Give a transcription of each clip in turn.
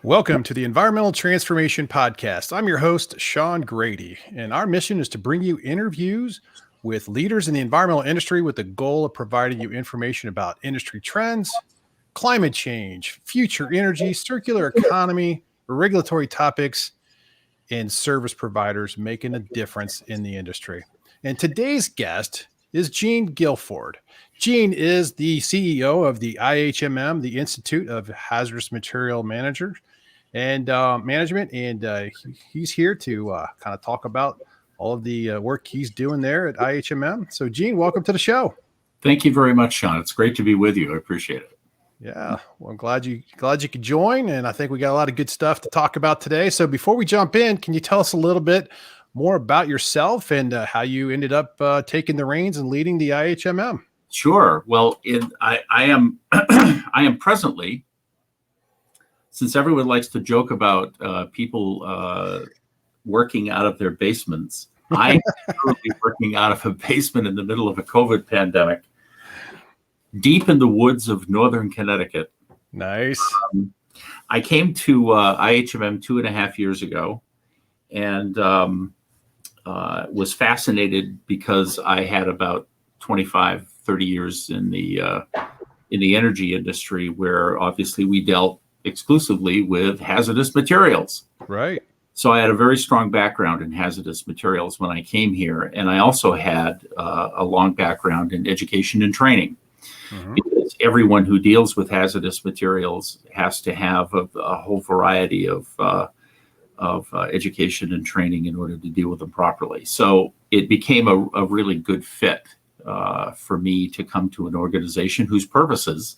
Welcome to the Environmental Transformation Podcast. I'm your host, Sean Grady, and our mission is to bring you interviews with leaders in the environmental industry with the goal of providing you information about industry trends, climate change, future energy, circular economy, regulatory topics, and service providers making a difference in the industry. And today's guest is Gene Guilford. Gene is the CEO of the IHMM, the Institute of Hazardous Material Managers and Management, and he's here to kind of talk about all of the work he's doing there at IHMM. So, Gene, welcome to the show. Thank you very much, Sean. It's great to be with you. I appreciate it. Yeah, well, I'm glad you could join, and I think we got a lot of good stuff to talk about today. So, before we jump in, can you tell us a little bit more about yourself and how you ended up taking the reins and leading the IHMM? Sure. Well, I am I am presently, since everyone likes to joke about people working out of their basements, I am currently working out of a basement in the middle of a COVID pandemic, deep in the woods of northern Connecticut. Nice. I came to IHMM 2.5 years ago, and was fascinated because I had about 25, 30 years in the energy industry, where obviously we dealt exclusively with hazardous materials. Right. So I had a very strong background in hazardous materials when I came here, and I also had a long background in education and training. Mm-hmm. Because everyone who deals with hazardous materials has to have a whole variety of education and training in order to deal with them properly. So it became a really good fit for me to come to an organization whose purposes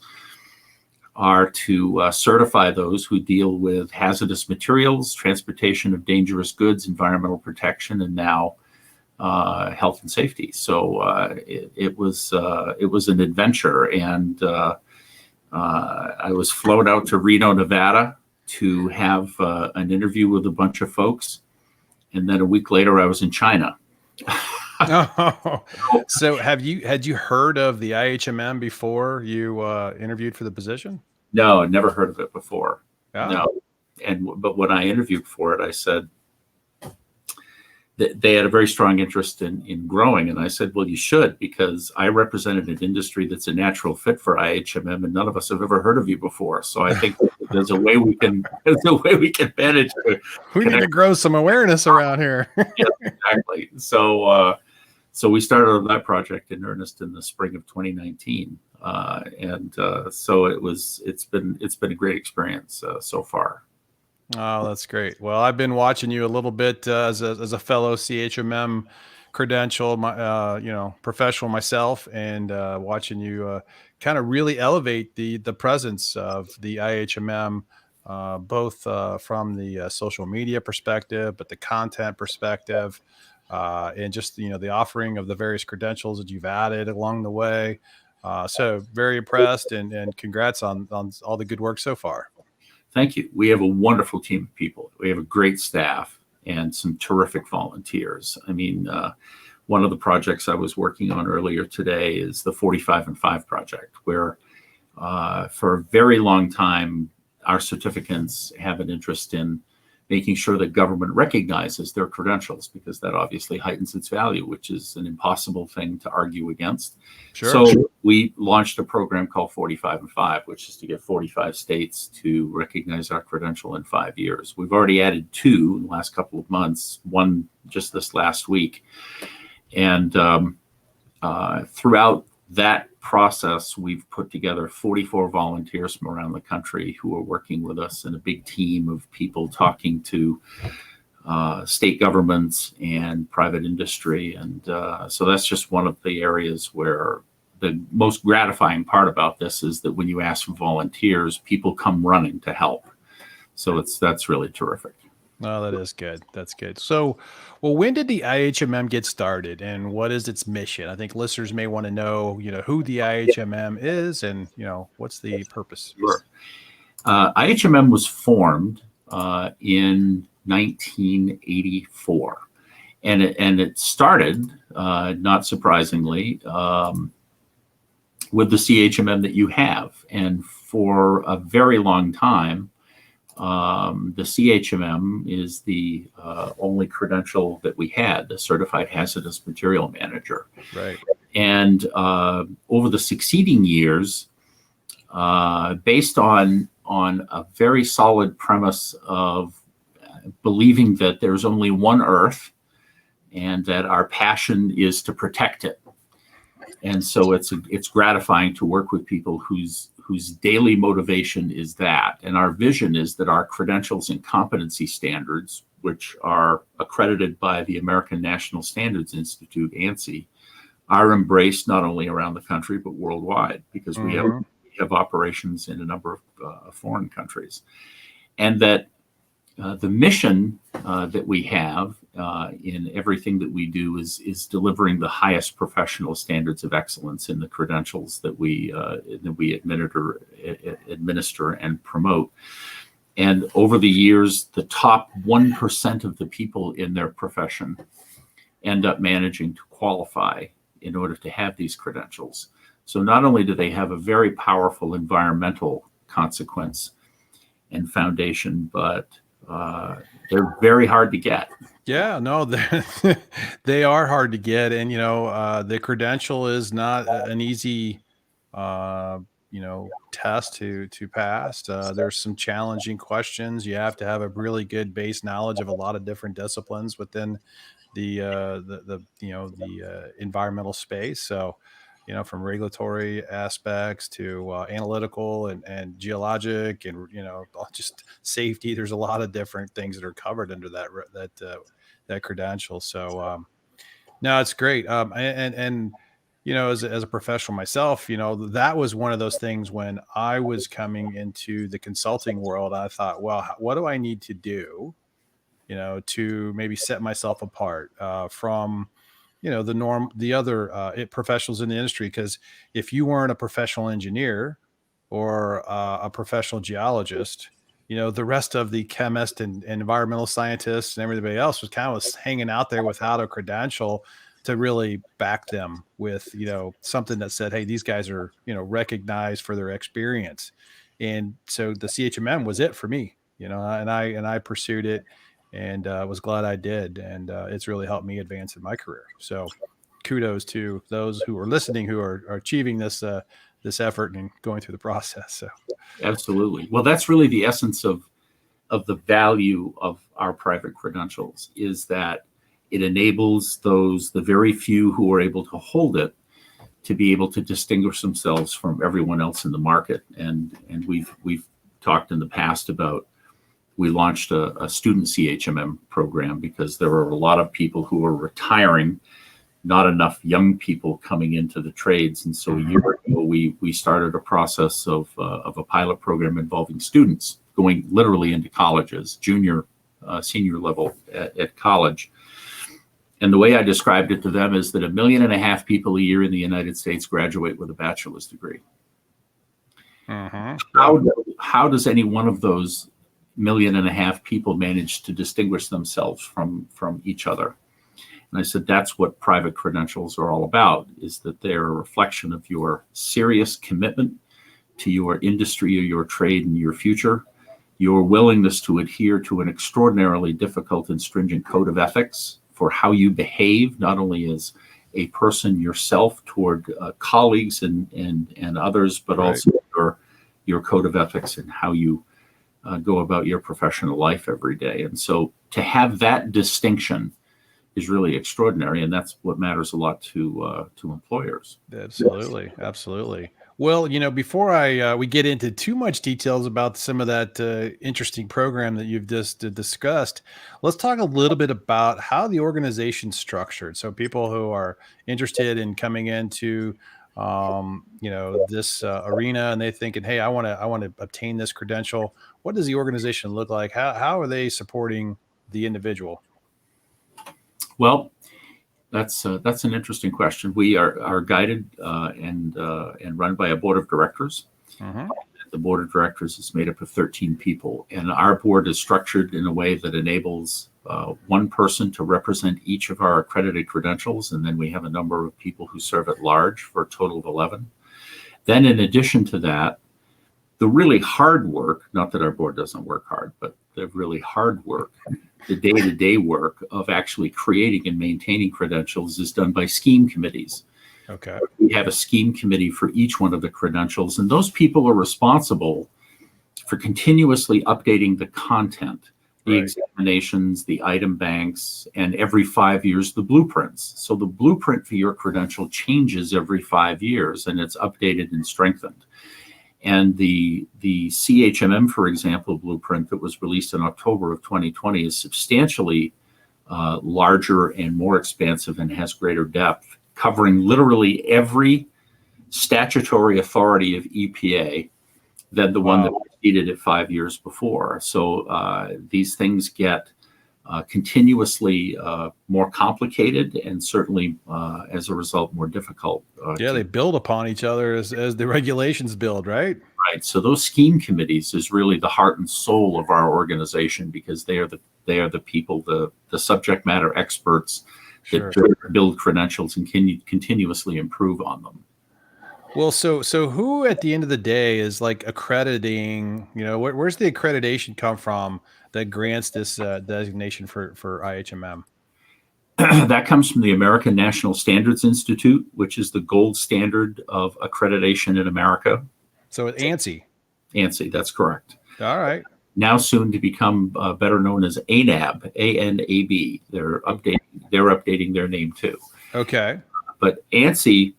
are to certify those who deal with hazardous materials, transportation of dangerous goods, environmental protection, and now health and safety. So it was an adventure, and I was flown out to Reno, Nevada, to have an interview with a bunch of folks, and then a week later I was in China. Oh, so had you heard of the IHMM before you interviewed for the position? No, never heard of it before. Oh. No, but when I interviewed for it, I said that they had a very strong interest in growing, and I said, well, you should, because I represented an industry that's a natural fit for IHMM, and none of us have ever heard of you before. So I think there's a way we can manage to we need to grow some awareness around here. Yeah, exactly. So we started on that project in earnest in the spring of 2019, so it's been a great experience so far. Oh, that's great. Well, I've been watching you a little bit as a fellow CHMM credential, professional myself, and watching you kind of really elevate the presence of the IHMM, both from the social media perspective, but the content perspective, and just the offering of the various credentials that you've added along the way. So very impressed, and congrats on all the good work so far. Thank you. We have a wonderful team of people. We have a great staff and some terrific volunteers. I mean, one of the projects I was working on earlier today is the 45 and 5 project, where for a very long time, our certificants have an interest in making sure that government recognizes their credentials, because that obviously heightens its value, which is an impossible thing to argue against. Sure. So we launched a program called 45 and 5, which is to get 45 states to recognize our credential in 5 years. We've already added 2 in the last couple of months, one just this last week. And throughout that process, we've put together 44 volunteers from around the country who are working with us in a big team of people talking to state governments and private industry. And so that's just one of the areas where the most gratifying part about this is that when you ask for volunteers, people come running to help. So that's really terrific. Oh, that is good. That's good. So, well, when did the IHMM get started, and what is its mission? I think listeners may want to know, who the IHMM is, and what's the purpose. Sure. IHMM was formed in 1984, and it started, not surprisingly, with the CHMM that you have, and for a very long time, the CHMM is the only credential that we had, the Certified Hazardous Material Manager. Right. And over the succeeding years, based on a very solid premise of believing that there's only one Earth and that our passion is to protect it. And so it's gratifying to work with people whose daily motivation is that. And our vision is that our credentials and competency standards, which are accredited by the American National Standards Institute, ANSI, are embraced not only around the country, but worldwide, because we have operations in a number of foreign countries. And that the mission that we have in everything that we do is delivering the highest professional standards of excellence in the credentials that we administer and promote. And over the years, the top 1% of the people in their profession end up managing to qualify in order to have these credentials. So not only do they have a very powerful environmental consequence and foundation, but they're very hard to get. Yeah, no, they are hard to get. And, the credential is not an easy, test to pass. There's some challenging questions. You have to have a really good base knowledge of a lot of different disciplines within the environmental space. So, from regulatory aspects to analytical and geologic and just safety. There's a lot of different things that are covered under that credential. So no, it's great. And as a professional myself, that was one of those things when I was coming into the consulting world. I thought, well, what do I need to do, to maybe set myself apart from the other professionals in the industry? Because if you weren't a professional engineer or a professional geologist, the rest of the chemists and environmental scientists and everybody else was kind of hanging out there without a credential to really back them with, something that said, hey, these guys are, recognized for their experience. And so the CHMM was it for me, and I pursued it. And was glad I did. And it's really helped me advance in my career. So kudos to those who are listening, who are achieving this effort and going through the process. So absolutely. Well, that's really the essence of the value of our private credentials, is that it enables the very few who are able to hold it to be able to distinguish themselves from everyone else in the market. And we've talked in the past about, we launched a student CHMM program because there were a lot of people who were retiring, not enough young people coming into the trades. And so a year ago, we started a process of a pilot program involving students going literally into colleges, junior, senior level at college. And the way I described it to them is that 1.5 million people a year in the United States graduate with a bachelor's degree. How does any one of those 1.5 million people manage to distinguish themselves from each other? And I said, that's what private credentials are all about, is that they're a reflection of your serious commitment to your industry or your trade and your future, your willingness to adhere to an extraordinarily difficult and stringent code of ethics for how you behave, not only as a person yourself toward colleagues and others, but also your code of ethics and how you go about your professional life every day. And so to have that distinction is really extraordinary, and that's what matters a lot to employers. Absolutely, absolutely. Well, before we get into too much details about some of that interesting program that you've just discussed, let's talk a little bit about how the organization's structured. So people who are interested in coming into this arena, and they thinking, hey, I want to obtain this credential. What does the organization look like? How are they supporting the individual? Well, that's an interesting question. We are guided and run by a board of directors. The board of directors is made up of 13 people, and our board is structured in a way that enables one person to represent each of our accredited credentials, and then we have a number of people who serve at large for a total of 11. Then in addition to that, The really hard work, not that our board doesn't work hard, but the really hard work, the day-to-day work of actually creating and maintaining credentials is done by scheme committees. Okay. We have a scheme committee for each one of the credentials, and those people are responsible for continuously updating the content, the examinations, the item banks, and every 5 years, the blueprints. So the blueprint for your credential changes every 5 years, and it's updated and strengthened. And the CHMM, for example, blueprint that was released in October of 2020 is substantially larger and more expansive and has greater depth, covering literally every statutory authority of EPA than the one that preceded it 5 years before. So these things get continuously more complicated and certainly as a result more difficult. They build upon each other as the regulations build, right? Right. So those scheme committees is really the heart and soul of our organization, because they are the people, the subject matter experts that build credentials and can continuously improve on them. Well, so who at the end of the day is like accrediting, where's the accreditation come from that grants this designation for IHMM? That comes from the American National Standards Institute, which is the gold standard of accreditation in America. So it's ANSI. ANSI, that's correct. All right. Now soon to become better known as ANAB, ANAB. They're updating their name too. Okay. But ANSI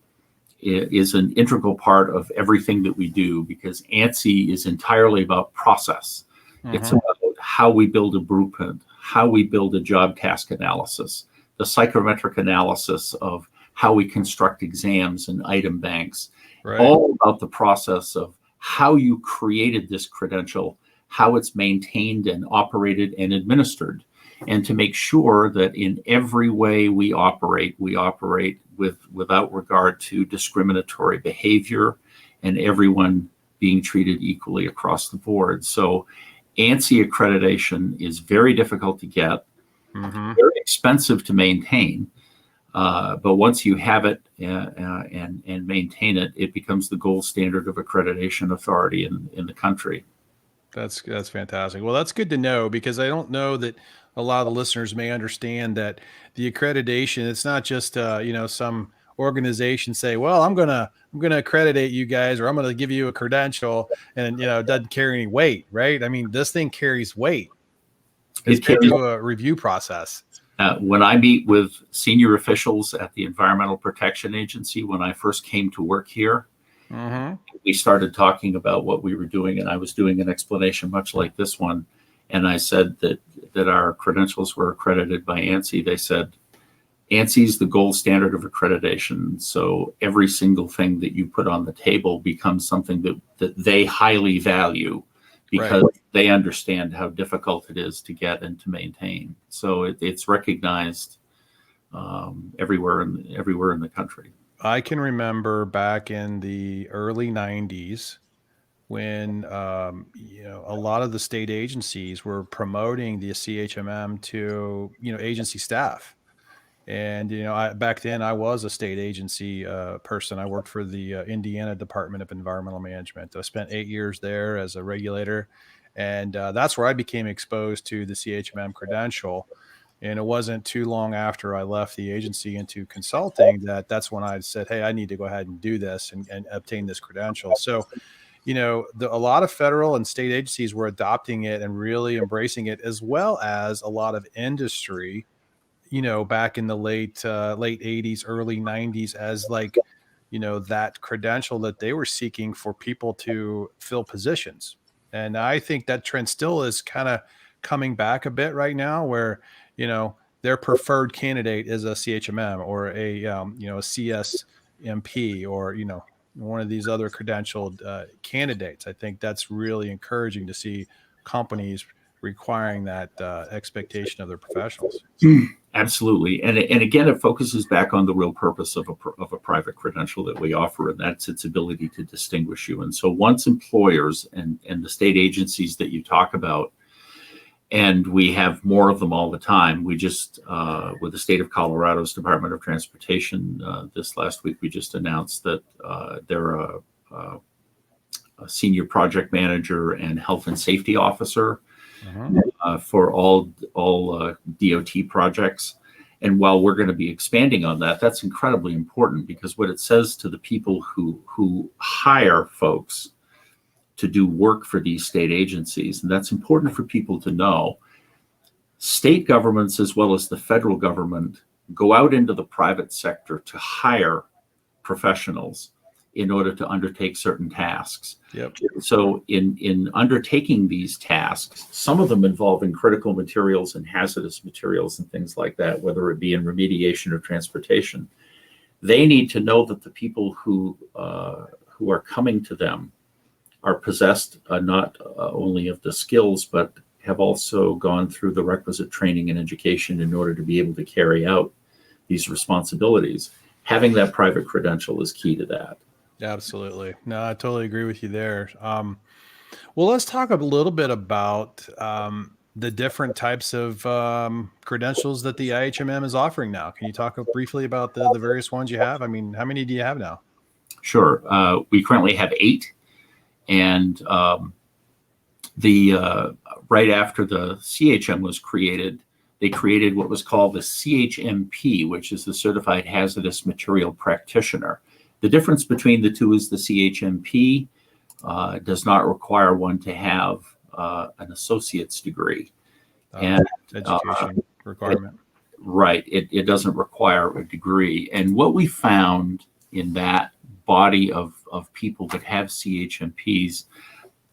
is an integral part of everything that we do, because ANSI is entirely about process. It's about how we build a blueprint, how we build a job task analysis, the psychometric analysis of how we construct exams and item banks, all about the process of how you created this credential, how it's maintained and operated and administered, and to make sure that in every way we operate without regard to discriminatory behavior and everyone being treated equally across the board. So ANSI accreditation is very difficult to get, very expensive to maintain, but once you have it and maintain it, it becomes the gold standard of accreditation authority in the country. That's fantastic. Well, that's good to know, because I don't know that a lot of the listeners may understand that the accreditation, it's not just some organization say, well, I'm gonna accreditate you guys, or I'm gonna give you a credential, and it doesn't carry any weight, right? I mean, this thing carries weight. It's been through a review process. When I meet with senior officials at the Environmental Protection Agency, when I first came to work here, we started talking about what we were doing, and I was doing an explanation much like this one. And I said that our credentials were accredited by ANSI. They said, ANSI is the gold standard of accreditation. So every single thing that you put on the table becomes something that they highly value, because they understand how difficult it is to get and to maintain. So it's recognized everywhere in the country. I can remember back in the early 90s when a lot of the state agencies were promoting the CHMM to agency staff. And back then I was a state agency person. I worked for the Indiana Department of Environmental Management. I spent 8 years there as a regulator, and that's where I became exposed to the CHMM credential. And it wasn't too long after I left the agency into consulting that's when I said, hey, I need to go ahead and do this and obtain this credential. So a lot of federal and state agencies were adopting it and really embracing it, as well as a lot of industry, back in the late 80s, early 90s, as that credential that they were seeking for people to fill positions. And I think that trend still is kind of coming back a bit right now, where, their preferred candidate is a CHMM or a CSMP, or, one of these other credentialed candidates. I think that's really encouraging to see companies requiring that expectation of their professionals. Absolutely. And again, it focuses back on the real purpose of a private credential that we offer, and that's its ability to distinguish you. And so once employers and the state agencies that you talk about, and we have more of them all the time, we just, with the state of Colorado's Department of Transportation, this last week, we just announced that they're senior project manager and health and safety officer Mhm. for all DOT projects. And while we're going to be expanding on that, that's incredibly important, because what it says to the people who hire folks to do work for these state agencies, and that's important for people to know, state governments as well as the federal government go out into the private sector to hire professionals in order to undertake certain tasks. Yep. So in undertaking these tasks, some of them involving critical materials and hazardous materials and things like that, whether it be in remediation or transportation, they need to know that the people who are coming to them are possessed not only of the skills, but have also gone through the requisite training and education in order to be able to carry out these responsibilities. Having that private credential is key to that. Absolutely. No, I totally agree with you there. Well, let's talk a little bit about the different types of credentials that the IHMM is offering now. Can you talk briefly about the various ones you have? I mean, how many do you have now? Sure. We currently have 8. And right after the CHM was created, they created what was called the CHMP, which is the Certified Hazardous Material Practitioner. The difference between the two is the CHMP does not require one to have an associate's degree. And education requirement. Right. It doesn't require a degree. And what we found in that body of people that have CHMPs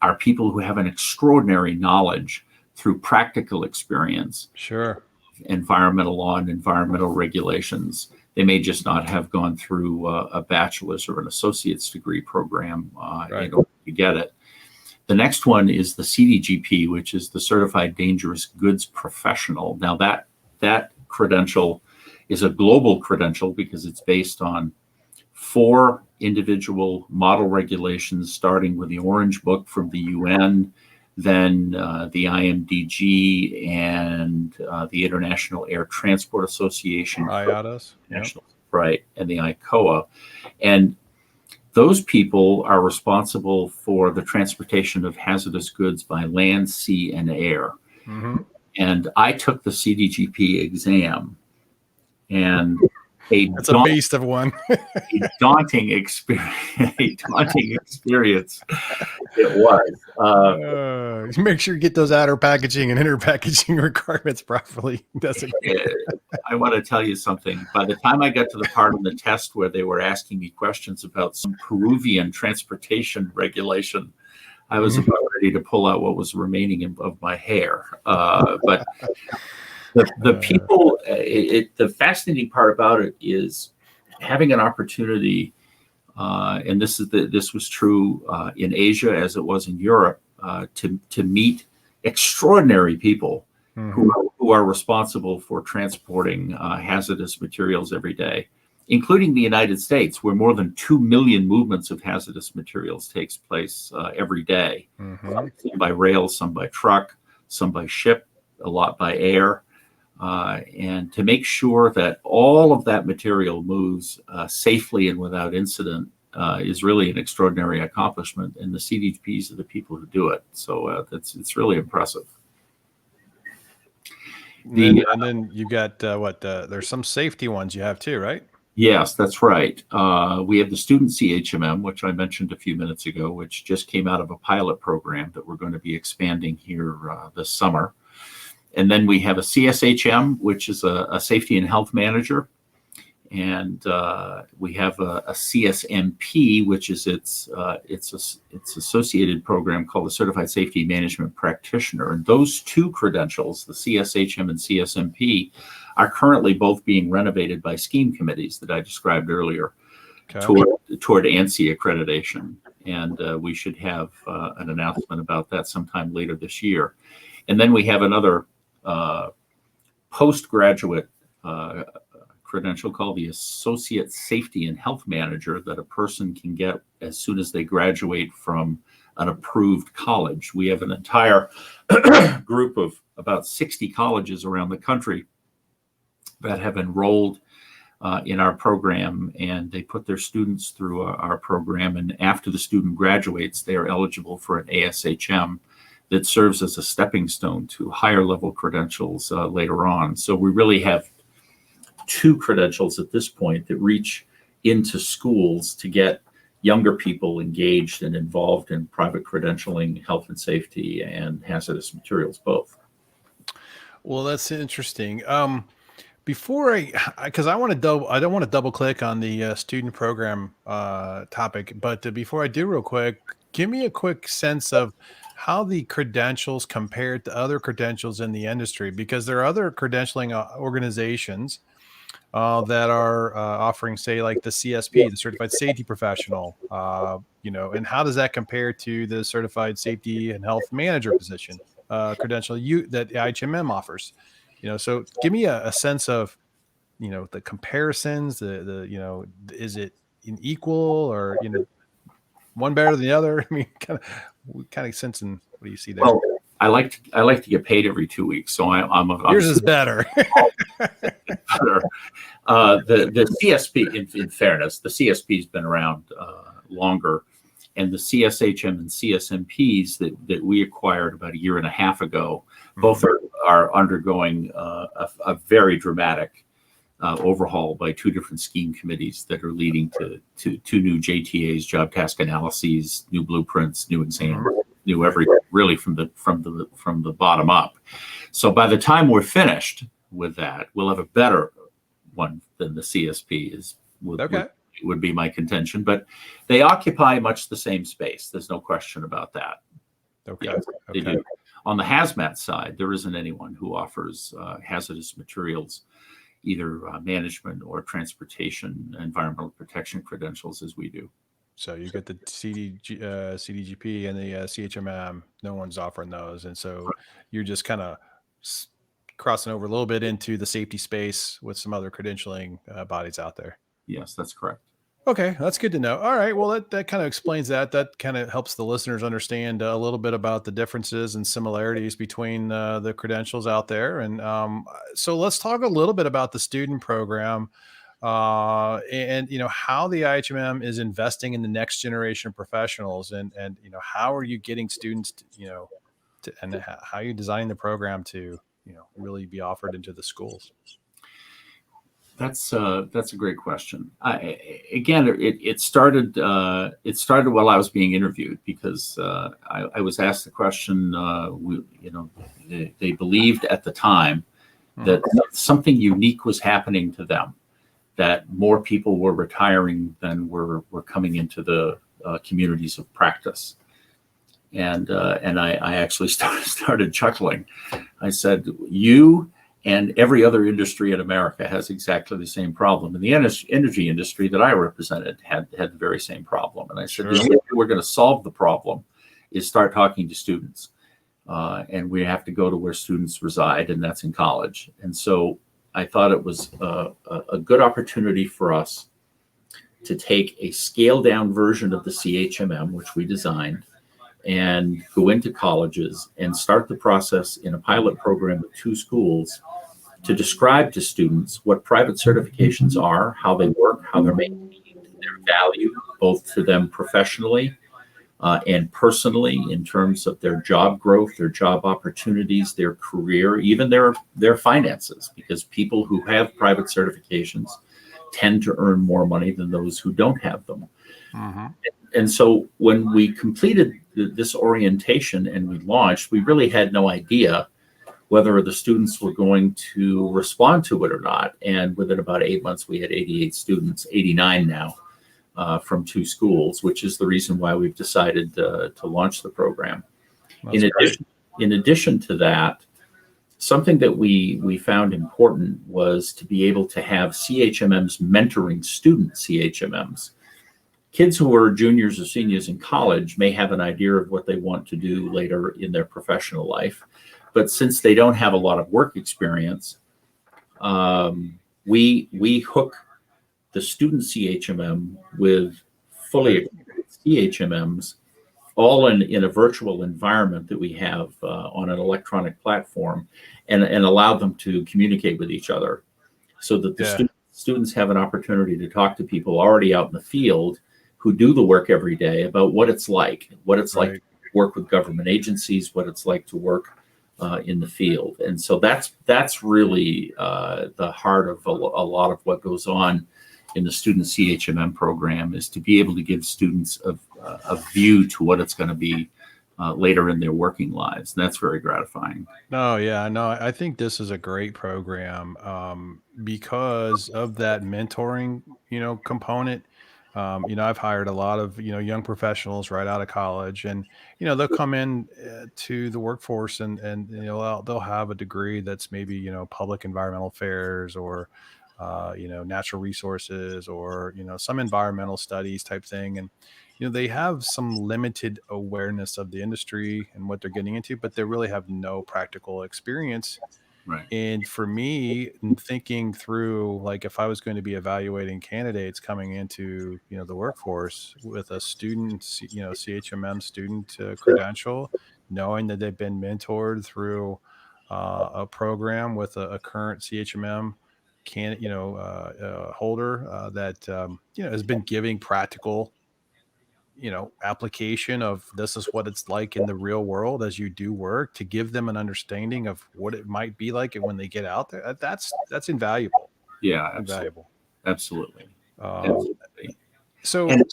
are people who have an extraordinary knowledge through practical experience. Sure. Environmental law and environmental regulations. They may just not have gone through a bachelor's or an associate's degree program in order to get it. The next one is the CDGP, which is the Certified Dangerous Goods Professional. Now that credential is a global credential because it's based on 4 individual model regulations, starting with the Orange Book from the UN, then the IMDG and the International Air Transport Association, IATAs, right, and the ICOA. And those people are responsible for the transportation of hazardous goods by land, sea, and air. Mm-hmm. And I took the CDGP exam, and it's a beast of one. a daunting experience. It was. Make sure you get those outer packaging and inner packaging requirements properly. I want to tell you something. By the time I got to the part of the test where they were asking me questions about some Peruvian transportation regulation, I was about ready to pull out what was remaining of my hair. But the people, the fascinating part about it is having an opportunity, and this was true in Asia as it was in Europe, to meet extraordinary people who are responsible for transporting hazardous materials every day, including the United States, where more than 2 million movements of hazardous materials takes place every day, some by rail, some by truck, some by ship, a lot by air. And to make sure that all of that material moves safely and without incident is really an extraordinary accomplishment. And the CDPs are the people who do it. So it's really impressive. And then you got there's some safety ones you have too, right? Yes, that's right. We have the student CHMM, which I mentioned a few minutes ago, which just came out of a pilot program that we're going to be expanding here this summer. And then we have a CSHM, which is a safety and health manager. And we have a CSMP, which is its associated program called the Certified Safety Management Practitioner. And those 2 credentials, the CSHM and CSMP, are currently both being renovated by scheme committees that I described earlier toward ANSI accreditation. And we should have an announcement about that sometime later this year. And then we have another postgraduate credential called the Associate Safety and Health Manager that a person can get as soon as they graduate from an approved college. We have an entire group of about 60 colleges around the country that have enrolled in our program, and they put their students through our program. And after the student graduates, they are eligible for an ASHM that serves as a stepping stone to higher level credentials later on. So we really have 2 credentials at this point that reach into schools to get younger people engaged and involved in private credentialing, health and safety, and hazardous materials both. Well, that's interesting. Before because I don't want to double click on the student program topic, but before I do, real quick, give me a quick sense of how the credentials compared to other credentials in the industry, because there are other credentialing organizations that are offering, say, like the CSP, the Certified Safety Professional, and how does that compare to the Certified Safety and Health Manager position credential that IHMM offers? So give me a sense of, the comparisons, is it an equal, or, one better than the other? I mean, kind of sensing, what do you see there? Well, I like to get paid every 2 weeks, so I'm yours is better. better. The CSP, in fairness, the CSP has been around longer, and the CSHM and CSMPs that we acquired about 1.5 years ago, both are undergoing a very dramatic overhaul by 2 different scheme committees that are leading to 2 new JTAs, job task analyses, new blueprints, new exams, new everything, really from the bottom up. So by the time we're finished with that, we'll have a better one than the CSP would be my contention. But they occupy much the same space. There's no question about that. Okay. Yes, they do. On the hazmat side, there isn't anyone who offers hazardous materials, either management or transportation, environmental protection credentials as we do. So you get the CDGP and the CHMM. No one's offering those, and so you're just kind of crossing over a little bit into the safety space with some other credentialing bodies out there. Yes, that's correct. Okay, that's good to know. All right, well, that kind of explains that. That kind of helps the listeners understand a little bit about the differences and similarities between the credentials out there. And so let's talk a little bit about the student program, and how the IHMM is investing in the next generation of professionals, and how are you getting students and how are you designing the program to really be offered into the schools? That's a great question. It started while I was being interviewed, because I was asked the question. They believed at the time that something unique was happening to them, that more people were retiring than were coming into the communities of practice. And I actually started chuckling. I said, "You and every other industry in America has exactly the same problem. And the energy industry that I represented had the very same problem." And I said, "The only way we're going to solve the problem is start talking to students. And we have to go to where students reside, and that's in college." And so I thought it was a good opportunity for us to take a scaled down version of the CHMM, which we designed, and go into colleges and start the process in a pilot program with 2 schools to describe to students what private certifications are, how they work, how they're maintained, their value, both to them professionally and personally, in terms of their job growth, their job opportunities, their career, even their finances, because people who have private certifications tend to earn more money than those who don't have them. And so when we completed this orientation and we launched, we really had no idea whether the students were going to respond to it or not. And within about 8 months, we had 88 students, 89 now, from 2 schools, which is the reason why we've decided to launch the program. In addition to that, something that we found important was to be able to have CHMMs mentoring student CHMMs. Kids who are juniors or seniors in college may have an idea of what they want to do later in their professional life. But since they don't have a lot of work experience, we hook the student CHMM with fully CHMMs, all in a virtual environment that we have on an electronic platform, and allow them to communicate with each other, so that the students students have an opportunity to talk to people already out in the field who do the work every day about what it's like Right. to work with government agencies, what it's like to work in the field. And so that's really the heart of a lot of what goes on in the student CHMM program, is to be able to give students a view to what it's going to be later in their working lives. And that's very gratifying. No, yeah, no, I think this is a great program, because of that mentoring, component. I've hired a lot of, young professionals right out of college, and, they'll come in to the workforce, and, they'll have a degree that's maybe, public environmental affairs, or, natural resources, or, some environmental studies type thing. And, they have some limited awareness of the industry and what they're getting into, but they really have no practical experience. Right. And for me, in thinking through, like, if I was going to be evaluating candidates coming into, the workforce with a student, CHMM student credential, knowing that they've been mentored through a program with a current CHMM holder, that, has been giving practical, application of, this is what it's like in the real world as you do work, to give them an understanding of what it might be like when they get out there. That's invaluable. Yeah, Invaluable. absolutely. Um, Absolutely. so, And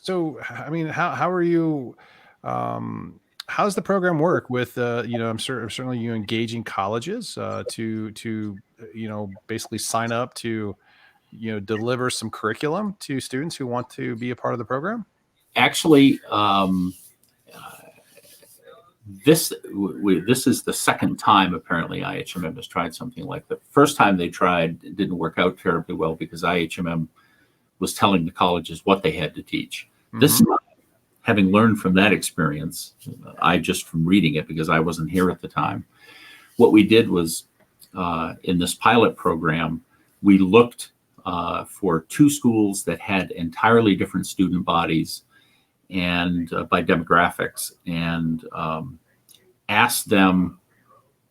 I mean, how are you, how's the program work with, certainly you engaging colleges, to basically sign up to, deliver some curriculum to students who want to be a part of the program? actually, this is the second time apparently IHMM has tried something like that. First time they tried, it didn't work out terribly well because IHMM was telling the colleges what they had to teach. This Mhm. Having learned from that experience, I just from reading it because I wasn't here at the time, what we did was in this pilot program, we looked for two schools that had entirely different student bodies and by demographics, and asked them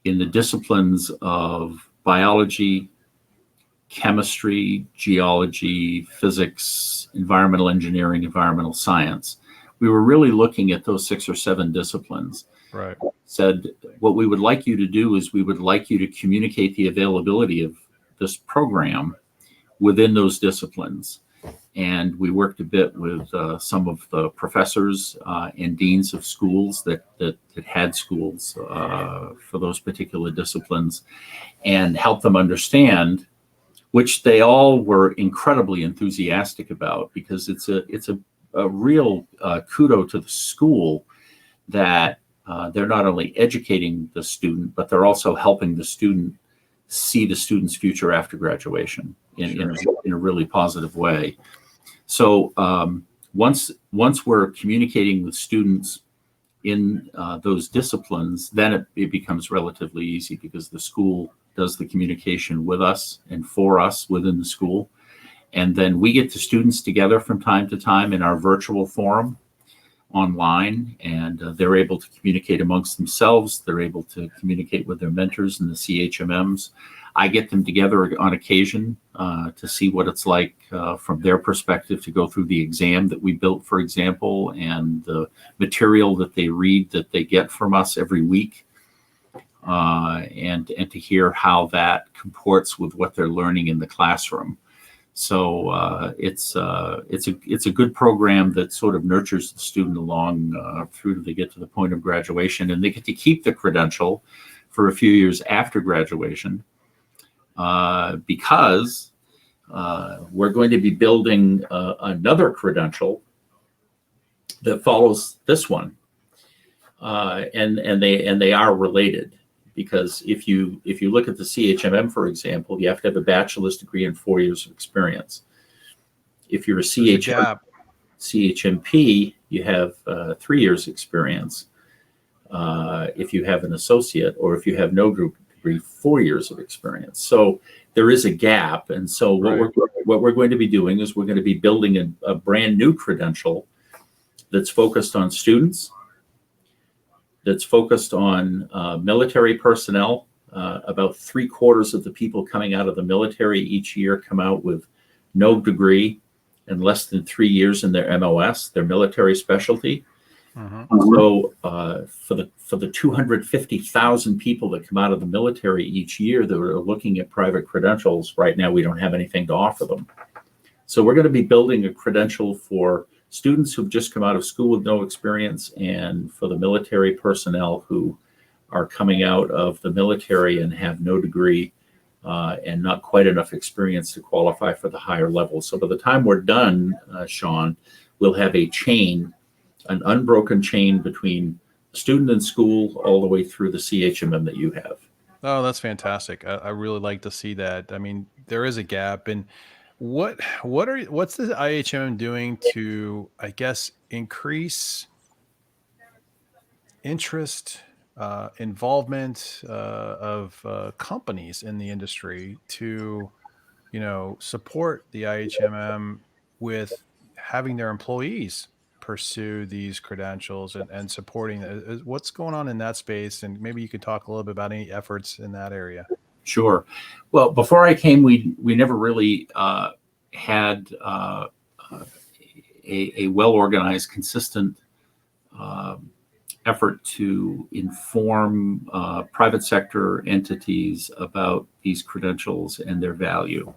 in the disciplines of biology, chemistry, geology, physics, environmental engineering, environmental science. We were really looking at those 6 or 7 disciplines. Right. Said, what we would like you to do is we would like you to communicate the availability of this program within those disciplines. And we worked a bit with some of the professors and deans of schools that had schools for those particular disciplines, and helped them understand, which they all were incredibly enthusiastic about, because it's a real kudo to the school that they're not only educating the student, but they're also helping the student see the student's future after graduation in a really positive way. So once we're communicating with students in those disciplines, then it becomes relatively easy, because the school does the communication with us and for us within the school. And then we get the students together from time to time in our virtual forum online, and they're able to communicate amongst themselves. They're able to communicate with their mentors in the CHMMs. I get them together on occasion to see what it's like from their perspective to go through the exam that we built, for example, and the material that they read that they get from us every week, and to hear how that comports with what they're learning in the classroom. So it's a good program that sort of nurtures the student along through till they get to the point of graduation, and they get to keep the credential for a few years after graduation, because we're going to be building another credential that follows this one, and they are related. Because if you look at the CHMM, for example, you have to have a bachelor's degree and 4 years of experience. If you're a CHMP, you have 3 years experience. If you have an associate, or if you have no group degree, 4 years of experience. So there is a gap. And so what we're going to be doing is we're going to be building a brand new credential that's focused on students, that's focused on military personnel. About 3/4 of the people coming out of the military each year come out with no degree, and less than 3 years in their MOS, their military specialty. So for the 250,000 people that come out of the military each year that are looking at private credentials, right now we don't have anything to offer them. So we're going to be building a credential for students who've just come out of school with no experience, and for the military personnel who are coming out of the military and have no degree and not quite enough experience to qualify for the higher level. So by the time we're done, Sean, we'll have a chain, an unbroken chain between student in school all the way through the CHMM that you have. Oh, that's fantastic. I really like to see that. I mean, there is a gap. And what's the IHMM doing to, I guess, increase interest, involvement of companies in the industry to, support the IHMM with having their employees pursue these credentials and supporting what's going on in that space? And maybe you could talk a little bit about any efforts in that area. Sure. Well, before I came, we never really had a well-organized, consistent effort to inform private sector entities about these credentials and their value.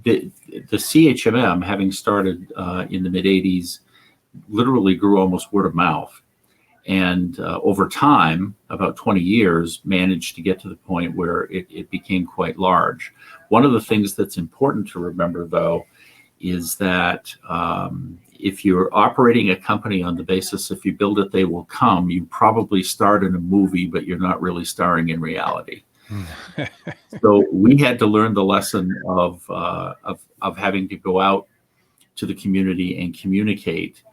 The CHMM, having started in the mid-'80s, literally grew almost word of mouth. And over time, about 20 years, managed to get to the point where it became quite large. One of the things that's important to remember, though, is that if you're operating a company on the basis if you build it, they will come, you probably start in a movie, but you're not really starring in reality. So we had to learn the lesson of having to go out to the community and communicate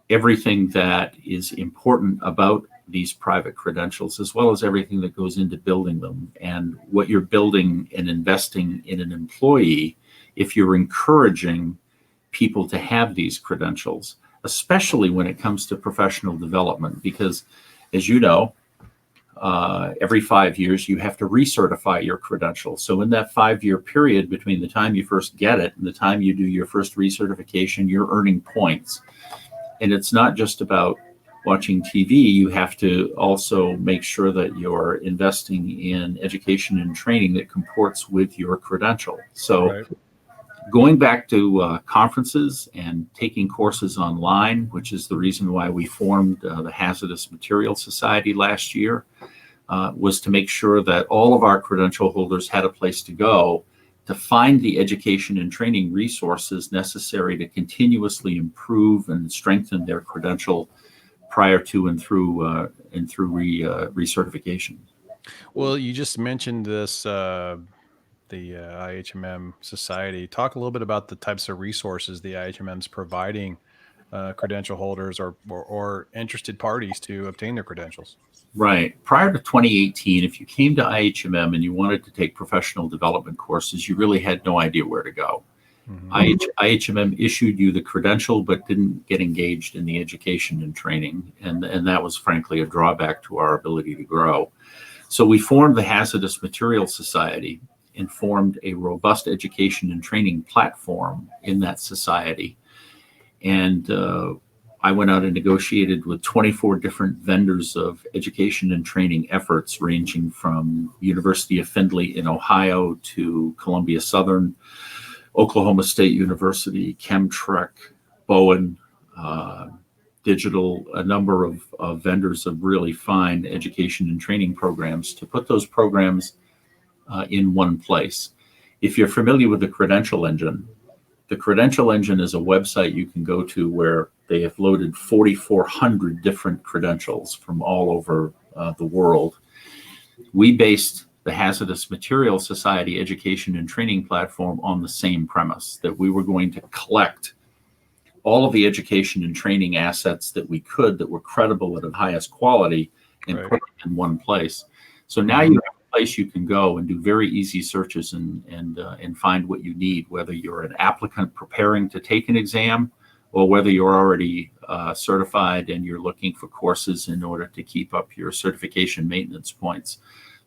everything that is important about these private credentials, as well as everything that goes into building them, and what you're building and investing in an employee if you're encouraging people to have these credentials, especially when it comes to professional development. Because, as you know, every 5 years you have to recertify your credentials. So in that 5-year period between the time you first get it and the time you do your first recertification, you're earning points. And it's not just about watching TV. You have to also make sure that you're investing in education and training that comports with your credential. So going back to conferences and taking courses online, which is the reason why we formed the Hazardous Materials Society last year, was to make sure that all of our credential holders had a place to go to find the education and training resources necessary to continuously improve and strengthen their credential prior to and through recertification. Well, you just mentioned this, the IHMM Society. Talk a little bit about the types of resources the IHMM's providing credential holders or interested parties to obtain their credentials. Right. Prior to 2018, if you came to IHMM and you wanted to take professional development courses, you really had no idea where to go. IHMM issued you the credential, but didn't get engaged in the education and training. And that was frankly a drawback to our ability to grow. So we formed the Hazardous Materials Society and formed a robust education and training platform in that society. And I went out and negotiated with 24 different vendors of education and training efforts, ranging from University of Findlay in Ohio to Columbia Southern, Oklahoma State University, Chemtrek, Bowen, Digital, a number of vendors of really fine education and training programs to put those programs in one place. If you're familiar with the Credential Engine, the Credential Engine is a website you can go to where they have loaded 4,400 different credentials from all over the world. We based the Hazardous Materials Society education and training platform on the same premise, that we were going to collect all of the education and training assets that we could that were credible and of highest quality and put them in one place. So now you have a place you can go and do very easy searches and find what you need, whether you're an applicant preparing to take an exam or whether you're already certified and you're looking for courses in order to keep up your certification maintenance points.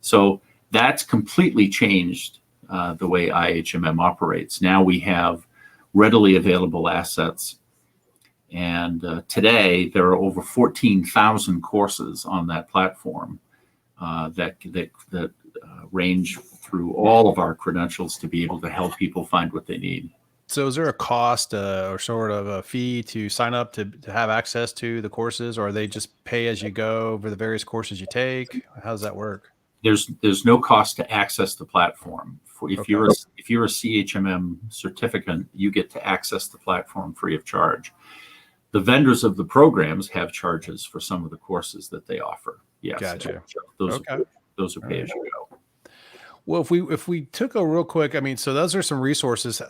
So that's completely changed the way IHMM operates. Now we have readily available assets. And today there are over 14,000 courses on that platform that range through all of our credentials to be able to help people find what they need. So is there a cost or sort of a fee to sign up to have access to the courses, or are they just pay as you go for the various courses you take? How does that work? There's no cost to access the platform. If Okay. you're a CHMM certificate, you get to access the platform free of charge. The vendors of the programs have charges for some of the courses that they offer. Yes, Gotcha. those Okay. those are All pay right. as you go. Well, if we took a real quick, I mean, so those are some resources.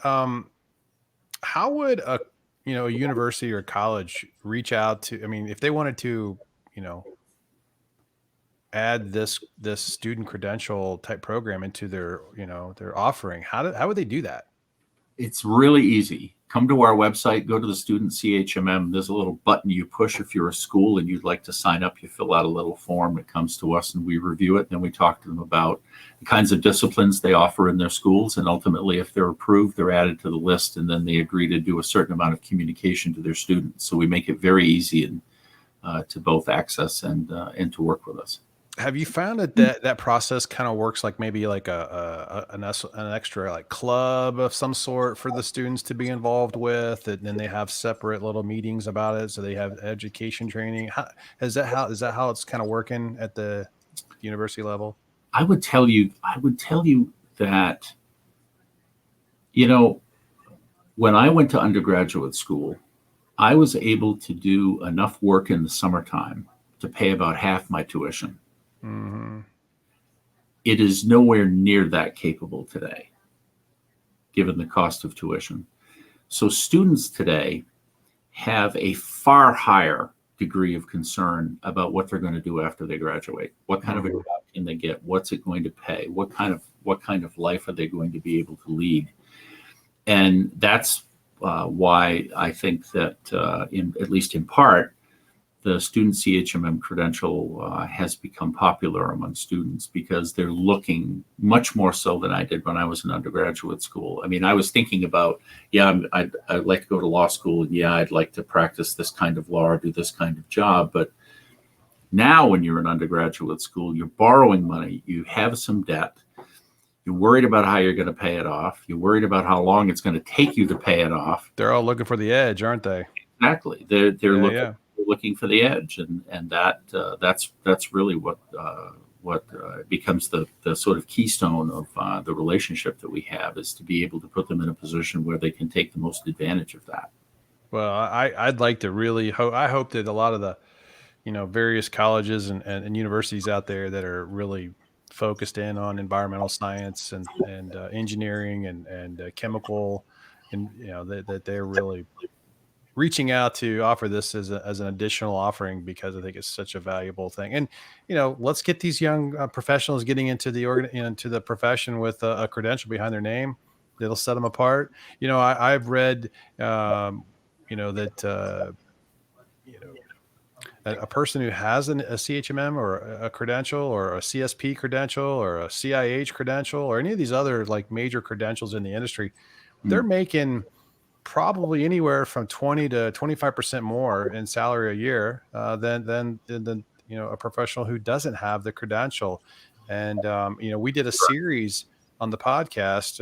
How would a university or college reach out to? I mean, if they wanted to, you know, add this student credential type program into their their offering, how would they do that? It's really easy. Come to our website, go to the student CHMM. There's a little button you push if you're a school and you'd like to sign up. You fill out a little form. It comes to us and we review it. Then we talk to them about the kinds of disciplines they offer in their schools. And ultimately, if they're approved, they're added to the list. And then they agree to do a certain amount of communication to their students. So we make it very easy to both access and to work with us. Have you found that process kind of works like maybe like an extra like club of some sort for the students to be involved with, and then they have separate little meetings about it, so they have education training? Is that how it's kind of working at the university level? I would tell you that, when I went to undergraduate school, I was able to do enough work in the summertime to pay about half my tuition. Mm-hmm. It is nowhere near that capable today, given the cost of tuition. So students today have a far higher degree of concern about what they're going to do after they graduate. What kind of a job can they get? What's it going to pay? What kind of life are they going to be able to lead? And that's why I think that, at least in part, the student CHMM credential has become popular among students because they're looking much more so than I did when I was in undergraduate school. I mean, I was thinking about, I'd like to go to law school. And I'd like to practice this kind of law or do this kind of job. But now when you're in undergraduate school, you're borrowing money. You have some debt. You're worried about how you're going to pay it off. You're worried about how long it's going to take you to pay it off. They're all looking for the edge, aren't they? Exactly. They're looking for the edge, and that's really what becomes the sort of keystone of the relationship that we have, is to be able to put them in a position where they can take the most advantage of that. Well, I'd like to really hope. I hope that a lot of the various colleges and universities out there that are really focused in on environmental science and engineering and chemical, and that they're really reaching out to offer this as an additional offering, because I think it's such a valuable thing. And let's get these young professionals getting into into the profession with a credential behind their name that'll set them apart. I've read that a person who has a CHMM or a credential or a CSP credential or a CIH credential or any of these other like major credentials in the industry, they're making probably anywhere from 20 to 25% more in salary a year than a professional who doesn't have the credential. And we did a series on the podcast.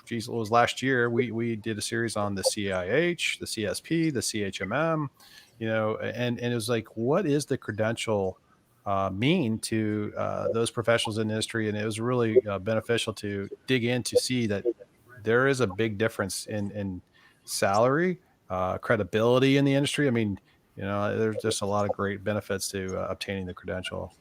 It was last year. We did a series on the CIH, the CSP, the CHMM. And it was like, what is the credential mean to those professionals in the industry? And it was really beneficial to dig in to see that there is a big difference in salary, credibility in the industry. I mean, there's just a lot of great benefits to obtaining the credential.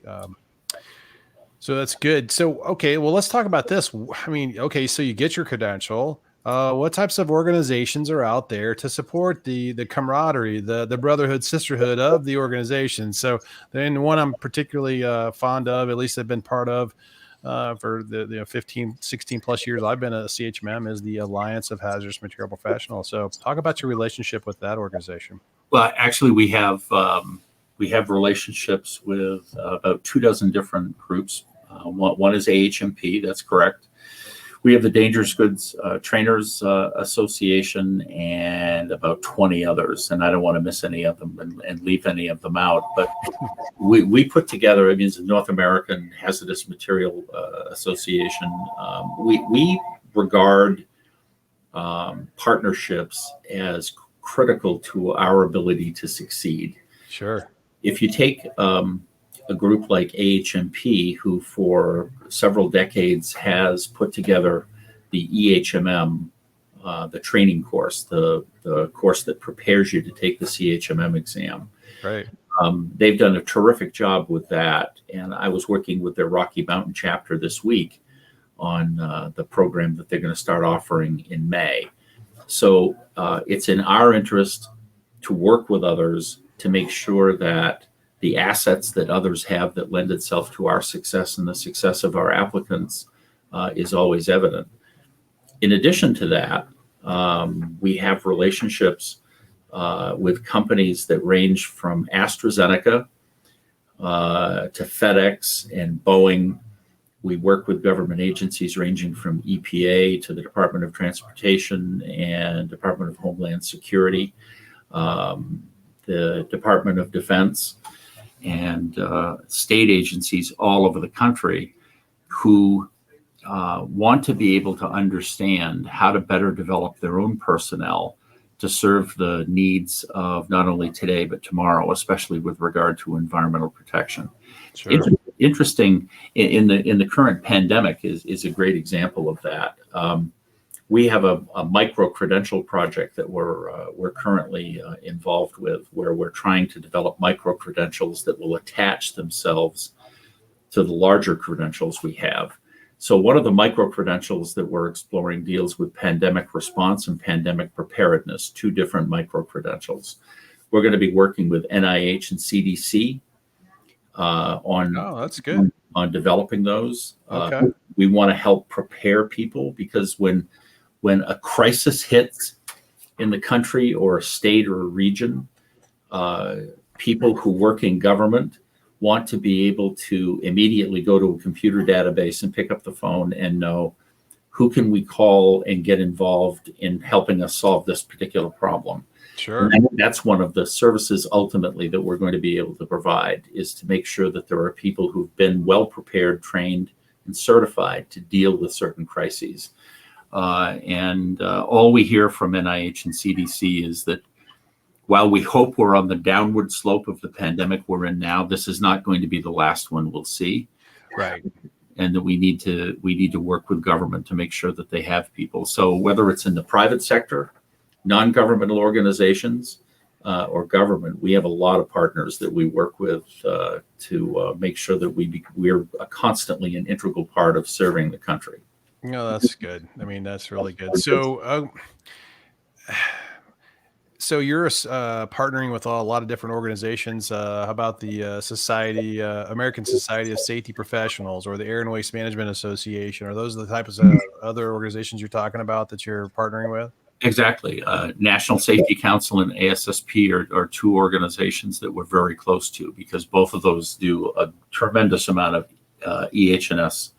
So that's good. So, okay, well, let's talk about this. I mean, okay, so you get your credential. What types of organizations are out there to support the camaraderie, the brotherhood, sisterhood of the organization? So, then one I'm particularly fond of, at least I've been part of for the 15, 16 plus years I've been a CHMM, is the Alliance of Hazardous Material Professionals. So, talk about your relationship with that organization. Well, actually, we have relationships with about 24 different groups. One is AHMP, that's correct. We have the Dangerous Goods Trainers Association and about 20 others, and I don't want to miss any of them and leave any of them out. But we put together, I mean, it's the North American Hazardous Material Association. We regard partnerships as critical to our ability to succeed. Sure. If you take a group like IHMP, who for several decades has put together the IHMM, the training course, the course that prepares you to take the CHMM exam. Right. They've done a terrific job with that. And I was working with their Rocky Mountain chapter this week on the program that they're going to start offering in May. So it's in our interest to work with others to make sure that the assets that others have that lend itself to our success and the success of our applicants is always evident. In addition to that, we have relationships with companies that range from AstraZeneca to FedEx and Boeing. We work with government agencies ranging from EPA to the Department of Transportation and Department of Homeland Security, the Department of Defense, and state agencies all over the country who want to be able to understand how to better develop their own personnel to serve the needs of not only today but tomorrow, especially with regard to environmental protection. Sure. Interesting in the current pandemic is a great example of that. We have a micro credential project that we're currently involved with, where we're trying to develop micro credentials that will attach themselves to the larger credentials we have. So one of the micro credentials that we're exploring deals with pandemic response and pandemic preparedness, two different micro credentials. We're going to be working with NIH and CDC that's good. on developing those. Okay. We want to help prepare people, because when a crisis hits in the country or a state or a region, people who work in government want to be able to immediately go to a computer database and pick up the phone and know who can we call and get involved in helping us solve this particular problem. Sure. And that's one of the services ultimately that we're going to be able to provide, is to make sure that there are people who've been well prepared, trained, and certified to deal with certain crises. And all we hear from NIH and CDC is that while we hope we're on the downward slope of the pandemic we're in now, this is not going to be the last one we'll see. Right. And that we need to work with government to make sure that they have people. So whether it's in the private sector, non-governmental organizations, or government, we have a lot of partners that we work with to make sure that we're constantly an integral part of serving the country. No, that's good. I mean, that's really good. So you're partnering with a lot of different organizations. How about the American Society of Safety Professionals, or the Air and Waste Management Association? Are those the types of other organizations you're talking about that you're partnering with? Exactly. National Safety Council and ASSP are two organizations that we're very close to, because both of those do a tremendous amount of EH&S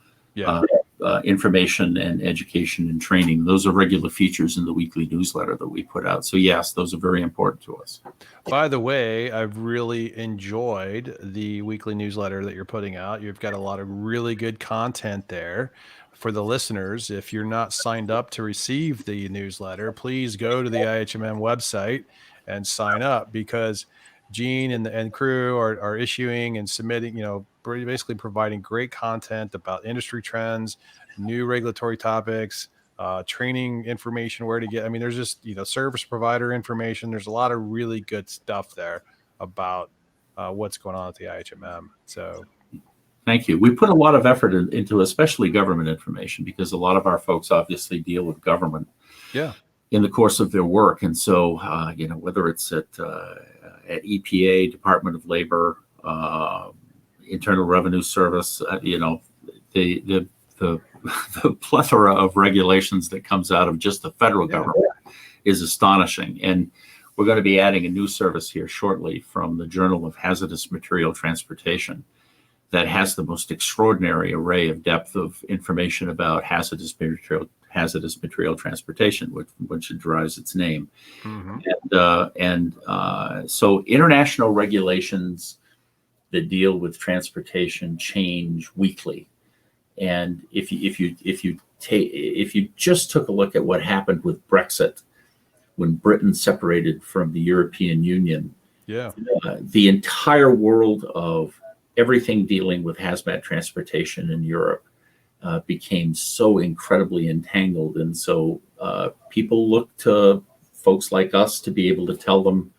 information and education and training. Those are regular features in the weekly newsletter that we put out. So yes, those are very important to us. By the way, I've really enjoyed the weekly newsletter that you're putting out. You've got a lot of really good content there. For the listeners, if you're not signed up to receive the newsletter, please go to the IHMM website and sign up, because Gene and crew are issuing and submitting, basically providing great content about industry trends, new regulatory topics, training information, where to get. I mean, there's just, service provider information. There's a lot of really good stuff there about what's going on at the IHMM. So thank you. We put a lot of effort into especially government information, because a lot of our folks obviously deal with government in the course of their work. And so, whether it's at EPA, Department of Labor, Internal Revenue Service, the plethora of regulations that comes out of just the federal government is astonishing. And we're going to be adding a new service here shortly from the Journal of Hazardous Material Transportation that has the most extraordinary array of depth of information about hazardous material transportation, which it derives its name. Mhm. So international regulations that deal with transportation change weekly. And if you just took a look at what happened with Brexit, when Britain separated from the European Union, Yeah. the entire world of everything dealing with hazmat transportation in Europe became so incredibly entangled. And so people look to folks like us to be able to tell them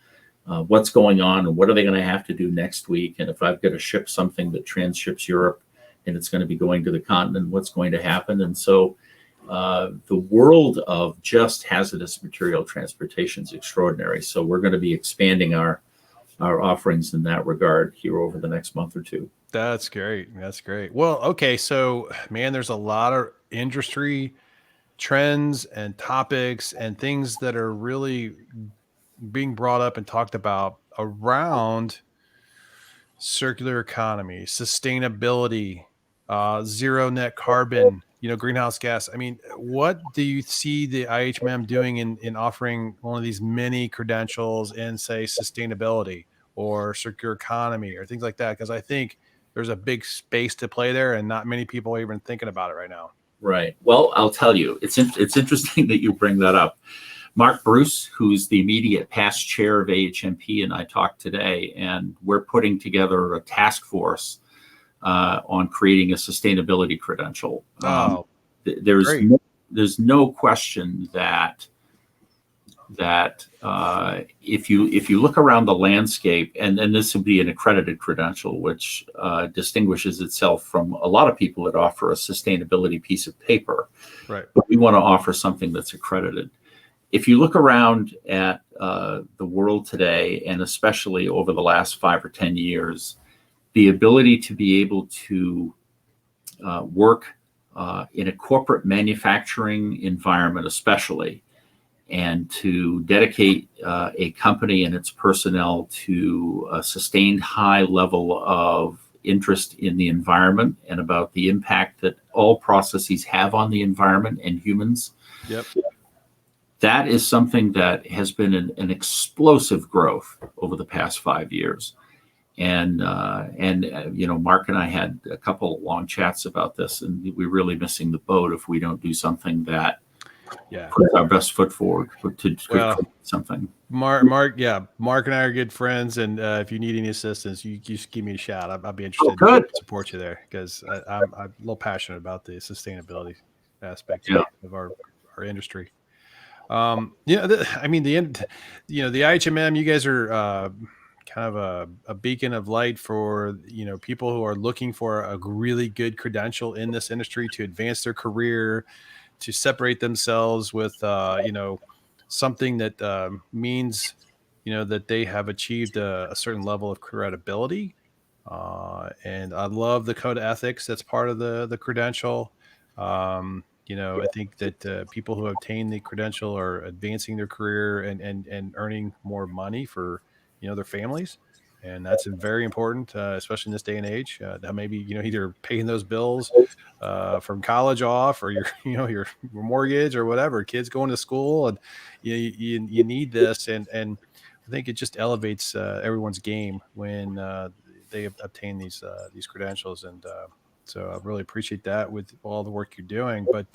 what's going on and what are they going to have to do next week. And if I've got to ship something that transships Europe and it's going to be going to the continent, what's going to happen? And so the world of just hazardous material transportation is extraordinary. So we're going to be expanding our offerings in that regard here over the next month or two. That's great. That's great. Well, okay. So, man, there's a lot of industry trends and topics and things that are really being brought up and talked about around circular economy, sustainability, zero net carbon, greenhouse gas. I mean, what do you see the IHMM doing in offering one of these mini credentials in, say, sustainability or circular economy or things like that? Because I think there's a big space to play there, and not many people are even thinking about it right now. Right. Well, I'll tell you, it's interesting that you bring that up. Mark Bruce, who's the immediate past chair of AHMP, and I talked today, and we're putting together a task force on creating a sustainability credential. Oh, There's great. there's no question that if you look around the landscape, and this would be an accredited credential, which distinguishes itself from a lot of people that offer a sustainability piece of paper. Right. But we want to offer something that's accredited. If you look around at the world today, and especially over the last 5 or 10 years, the ability to be able to work in a corporate manufacturing environment, especially, and to dedicate a company and its personnel to a sustained high level of interest in the environment and about the impact that all processes have on the environment and humans. Yep. That is something that has been an explosive growth over the past 5 years. And Mark and I had a couple of long chats about this, and we're really missing the boat if we don't do something that puts our best foot forward to create something. Mark and I are good friends, and if you need any assistance, you just give me a shout. I'll be interested to support you there, because I'm a little passionate about the sustainability aspect of our industry. The IHMM, you guys are kind of a beacon of light for people who are looking for a really good credential in this industry to advance their career, to separate themselves with something that means that they have achieved a certain level of credibility. And I love the code of ethics that's part of the credential. I think that people who obtain the credential are advancing their career and earning more money for their families, and that's very important, especially in this day and age. That maybe either paying those bills from college off, or your mortgage or whatever, kids going to school, and you need this, and I think it just elevates everyone's game when they obtain these credentials, and so I really appreciate that with all the work you're doing. But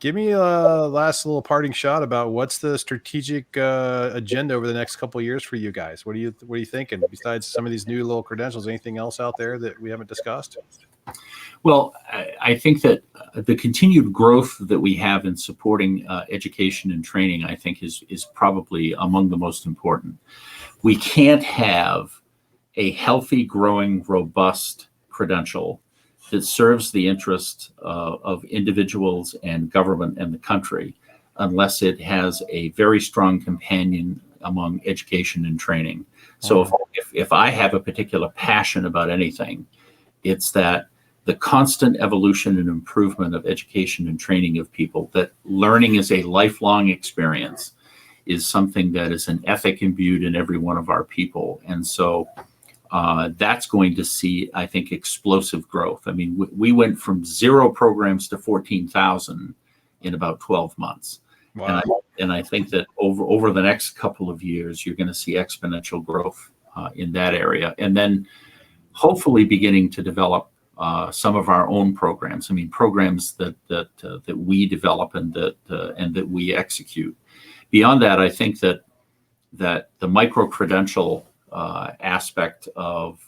give me a last little parting shot about what's the strategic agenda over the next couple of years for you guys. What are you thinking? Besides some of these new little credentials, anything else out there that we haven't discussed? Well, I think that the continued growth that we have in supporting education and training, I think, is probably among the most important. We can't have a healthy, growing, robust credential that serves the interest of individuals and government and the country unless it has a very strong companion among education and training. So if I have a particular passion about anything, it's that the constant evolution and improvement of education and training of people, that learning is a lifelong experience, is something that is an ethic imbued in every one of our people. And so that's going to see, I think, explosive growth. I mean, we went from 0 programs to 14,000 in about 12 months. Wow. And I think that over the next couple of years, you're going to see exponential growth in that area. And then hopefully beginning to develop some of our own programs. I mean, programs that we develop and that we execute. Beyond that, I think that the micro-credential aspect of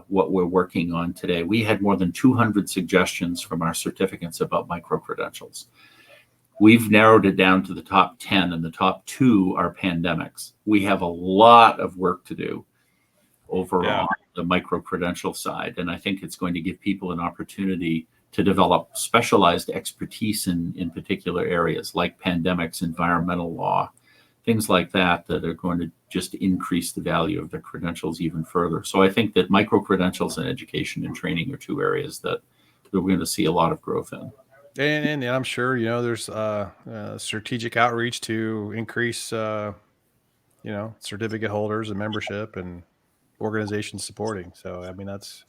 what we're working on today, we had more than 200 suggestions from our certificates about micro-credentials. We've narrowed it down to the top 10, and the top 2 are pandemics. We have a lot of work to do overall the micro-credential side, and I think it's going to give people an opportunity to develop specialized expertise in particular areas like pandemics, environmental law, things like that are going to just increase the value of the credentials even further. So I think that micro-credentials and education and training are 2 areas that we're going to see a lot of growth in. And I'm sure, there's strategic outreach to increase, certificate holders and membership and organizations supporting. So, I mean, that's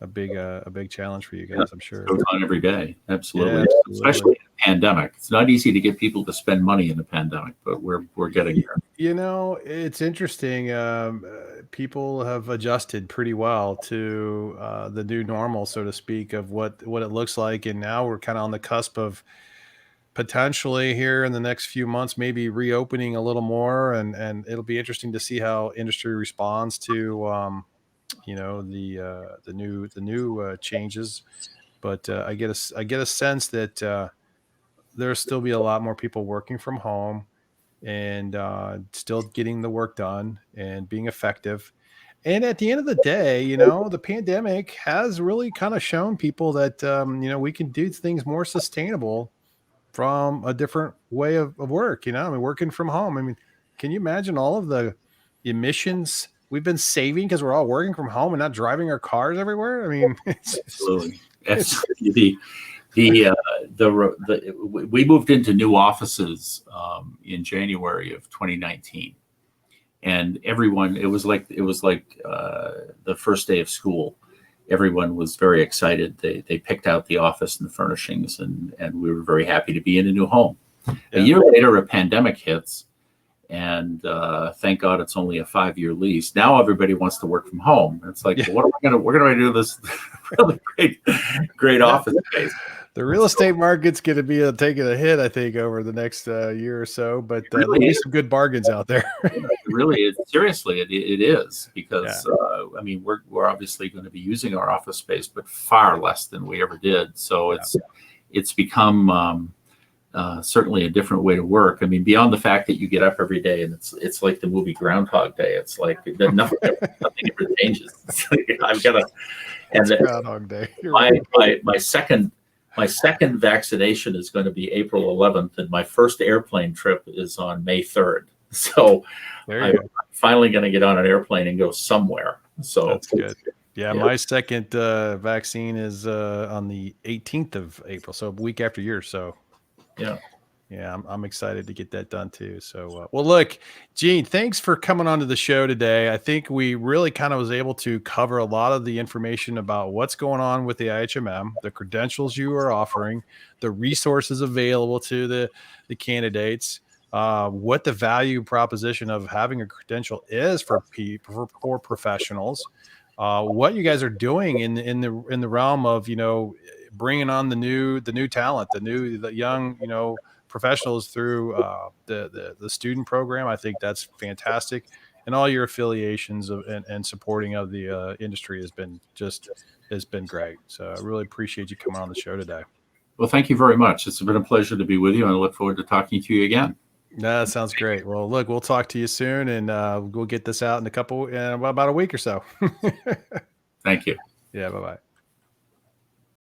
a big challenge for you guys, I'm sure. It goes on every day. Absolutely. Yeah, absolutely. Especially in a pandemic. It's not easy to get people to spend money in a pandemic, but we're getting there. It's interesting. People have adjusted pretty well to the new normal, so to speak, of what it looks like. And now we're kind of on the cusp of potentially here in the next few months, maybe reopening a little more. And it'll be interesting to see how industry responds to, the new changes. But I get a sense that there'll still be a lot more people working from home and still getting the work done and being effective. And at the end of the day, the pandemic has really kind of shown people that, we can do things more sustainable from a different way of work. I mean, working from home. I mean, can you imagine all of the emissions we've been saving because we're all working from home and not driving our cars everywhere? I mean, absolutely. We moved into new offices in January of 2019, and everyone, it was like the first day of school. Everyone was very excited. They picked out the office and the furnishings, and we were very happy to be in a new home. Yeah. A year later, a pandemic hits, and thank God it's only a 5-year lease. Now everybody wants to work from home. It's like, well, we're gonna do this really great office space. The real estate market's going to be taking a hit, I think, over the next year or so. But there'll be some good bargains out there. Really, seriously, it is, because I mean, we're obviously going to be using our office space, but far less than we ever did. So it's become certainly a different way to work. I mean, beyond the fact that you get up every day and it's like the movie Groundhog Day. It's like nothing ever changes. It's like, I've got to. And Groundhog Day. My second vaccination is going to be April 11th, and my first airplane trip is on May 3rd. So I'm finally going to get on an airplane and go somewhere. So that's good. Yeah, my second vaccine is on the 18th of April, so a week after yours. So yeah, I'm excited to get that done too. So, well, look, Gene, thanks for coming on to the show today. I think we really kind of was able to cover a lot of the information about what's going on with the IHMM, the credentials you are offering, the resources available to the candidates, what the value proposition of having a credential is for professionals, what you guys are doing in the realm of, bringing on the new talent, the young, professionals through the student program. I think that's fantastic, and all your affiliations and supporting of the industry has been great. So I really appreciate you coming on the show today. Well, thank you very much. It's been a pleasure to be with you, and I look forward to talking to you again. That sounds great. Well, look, we'll talk to you soon, and we'll get this out in about a week or so. Thank you. Yeah, bye-bye.